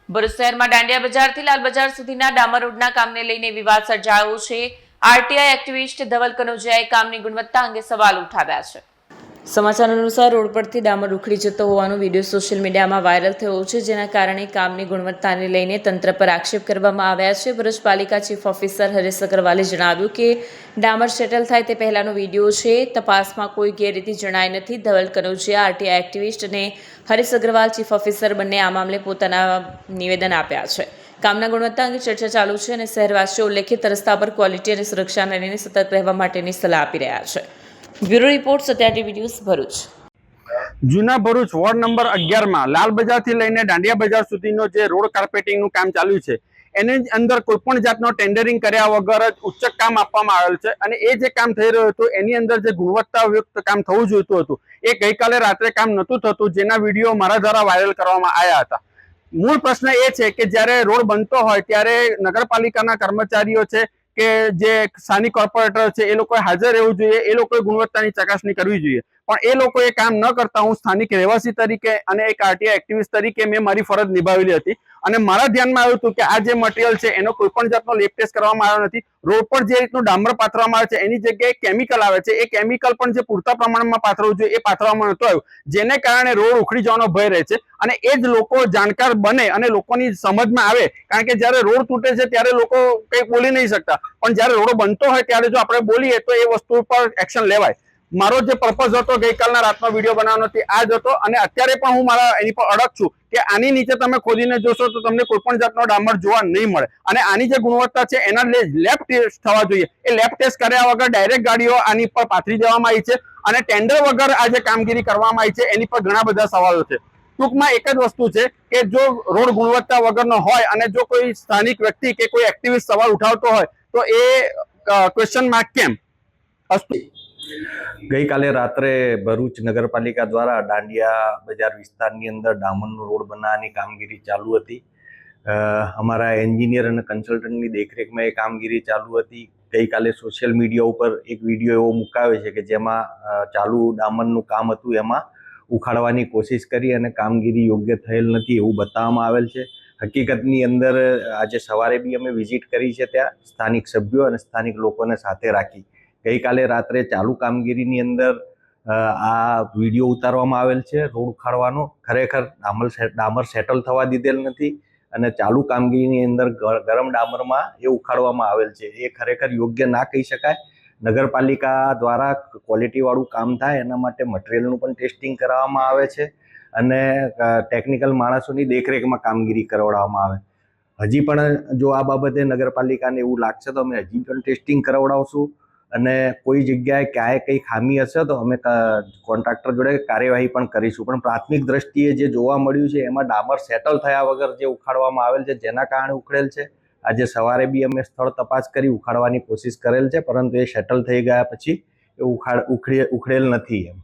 ભરૂચ શહેરમાં દાંડિયા બજારથી લાલ બજાર સુધીના ડામર રોડના કામને લઈને વિવાદ સર્જાયો છે। આરટીઆઈ એક્ટિવિસ્ટ ધવલ કનોજિયાએ કામની ગુણવત્તા અંગે સવાલ ઉઠાવ્યા છે। સમાચાર અનુસાર રોડ પરથી ડામર ઉખડી જતો હોવાનો વિડીયો સોશિયલ મીડિયામાં વાયરલ થયો છે, જેના કારણે કામની ગુણવત્તાને લઈને તંત્ર પર આક્ષેપ કરવામાં આવ્યા છે। ભરૂચ પાલિકા ચીફ ઓફિસર હરેશ અગ્રવાલે જણાવ્યું કે ડામર સેટલ થાય તે પહેલાનો વિડીયો છે, તપાસમાં કોઈ ગેરરીતિ જણાઈ નથી। ધવલ કનોજિયા, આરટીઆઈ એક્ટિવિસ્ટ અને હરેશ અગ્રવાલ ચીફ ઓફિસર બંને આ મામલે પોતાના નિવેદન આપ્યા છે। કામના ગુણવત્તા અંગે ચર્ચા ચાલુ છે અને શહેરવાસીઓ ઉલ્લેખિત રસ્તા પર ક્વોલિટી અને સુરક્ષાને લઈને સતર્ક રહેવા માટેની સલાહ આપી રહ્યા છે। Bureau report Satya TV news Bharuch. જૂના ભરૂચ વોર્ડ નંબર 11 માં લાલ બજારથી લઈને દાંડિયા બજાર સુધીનો જે રોડ કાર્પેટિંગનું કામ ચાલ્યું છે, એની અંદર કોઈ પણ જાતનો ટેન્ડરિંગ કર્યા વગર જ ઉચ્ચક કામ આપવામાં આવેલ છે અને એ જે કામ થઈ રહ્યું હતું એની અંદર જે ગુણવત્તાયુક્ત કામ થવું જોઈતું હતું એ ગઈકાલે રાત્રે કામ નહોતું થતું, જેના વિડીયો મારા દ્વારા વાયરલ કરવામાં આવ્યા હતા। મૂળ પ્રશ્ન એ છે કે જ્યારે રોડ બનતો હોય ત્યારે નગરપાલિકાના કર્મચારીઓ છે કે જે સ્થાનિક કોર્પોરેટર છે એ લોકોએ હાજર રહેવું જોઈએ, એ લોકોએ ગુણવત્તાની ચકાસણી કરવી જોઈએ, પણ એ લોકોએ કામ ન કરતા હું સ્થાનિક રહેવાસી તરીકે અને એક આરટીઆઈ એક્ટિવિસ્ટ તરીકે મેં મારી ફરજ નિભાવેલી હતી અને મારા ધ્યાનમાં આવ્યું હતું કે આ જે મટીરિયલ છે એનો કોઈ પણ જાતનો લેબ ટેસ્ટ કરવામાં આવ્યો નથી। રોડ પર જે રીતનું ડામર પાથરવામાં આવે છે એની જગ્યાએ કેમિકલ આવે છે, એ કેમિકલ પણ જે પૂરતા પ્રમાણમાં પાથરવું જોઈએ એ પાથરવામાં નહોતું આવ્યું, જેને કારણે રોડ ઉખડી જવાનો ભય રહે છે અને એ જ લોકો જાણકાર બને અને લોકોની સમજમાં આવે, કારણ કે જ્યારે રોડ તૂટે છે ત્યારે લોકો કંઈ બોલી નહીં શકતા, પણ જ્યારે રોડ બનતો હોય ત્યારે જો આપણે બોલીએ તો એ વસ્તુ પર એક્શન લેવાય। મારો જે પર્પઝ હતો ગઈકાલના રાતનો વિડીયો બનાવવાનો આ જ હતો અને અત્યારે પણ હું મારા એની પર અડગ છું કે આની નીચે તમે ખોદીને જોશો તો તમને કોઈ પણ જાતનો ડામર જોવા નહીં મળે અને આની જે ગુણવત્તા છે એના લેબ ટેસ્ટ થવા જોઈએ, એ લેબ ટેસ્ટ કર્યા વગર ડાયરેક્ટ ગાડીઓ આની પર પાથરી દેવામાં આવી છે અને ટેન્ડર વગર આ જે કામગીરી કરવામાં આવી છે એની પર ઘણા બધા સવાલો છે। ટૂંકમાં એક જ વસ્તુ છે કે જો રોડ ગુણવત્તા વગરનો હોય અને જો કોઈ સ્થાનિક વ્યક્તિ કે કોઈ એક્ટિવિસ્ટ સવાલ ઉઠાવતો હોય તો એ ક્વેશ્ચન માર્ક કેમ અસ્તુ। ગઈકાલે રાત્રે ભરૂચ નગરપાલિકા દ્વારા દાંડિયા બજાર વિસ્તારની અંદર ડામરનો રોડ બનાવવાની કામગીરી ચાલુ હતી। અમારા એન્જિનિયર અને કન્સલ્ટન્ટની દેખરેખમાં એ કામગીરી ચાલુ હતી। ગઈકાલે સોશિયલ મીડિયા ઉપર એક વિડીયો એવો મુકાયો છે કે જેમાં ચાલુ ડામરનું કામ હતું એમાં ઉખાડવાની કોશિશ કરી અને કામગીરી યોગ્ય થયેલ નથી એવું બતાવવામાં આવેલ છે। હકીકતની અંદર આજે સવારે બી અમે વિઝિટ કરી છે, ત્યાં સ્થાનિક સભ્યો અને સ્થાનિક લોકોને સાથે રાખી ગઈકાલે રાત્રે ચાલુ કામગીરીની અંદર આ વિડીયો ઉતારવામાં આવેલ છે રોડ ઉખાડવાનો। ખરેખર ડામર સેટલ થવા દીધેલ નથી અને ચાલુ કામગીરીની અંદર ગરમ ડામરમાં એ ઉખાડવામાં આવેલ છે, એ ખરેખર યોગ્ય ના કહી શકાય। નગરપાલિકા દ્વારા ક્વોલિટીવાળું કામ થાય એના માટે મટીરિયલનું પણ ટેસ્ટિંગ કરાવવામાં આવે છે અને ટેકનિકલ માણસોની દેખરેખમાં કામગીરી કરાવવામાં આવે। હજી પણ જો આ બાબતે નગરપાલિકાને એવું લાગશે તો અમે હજી પણ ટેસ્ટિંગ કરાવડાવશું અને કોઈ જગ્યાએ ક્યાંય કંઈ ખામી હશે તો અમે કોન્ટ્રાક્ટર જોડે કાર્યવાહી પણ કરીશું, પણ પ્રાથમિક દ્રષ્ટિએ જે જોવા મળ્યું છે એમાં ડામર સેટલ થયા વગર જે ઉખાડવામાં આવેલ છે જેના કારણે ઉખડેલ છે। આજે સવારે બી અમે સ્થળ તપાસ કરી ઉખાડવાની કોશિશ કરેલ છે, પરંતુ એ સેટલ થઈ ગયા પછી એ ઉખડેલ નથી એમ।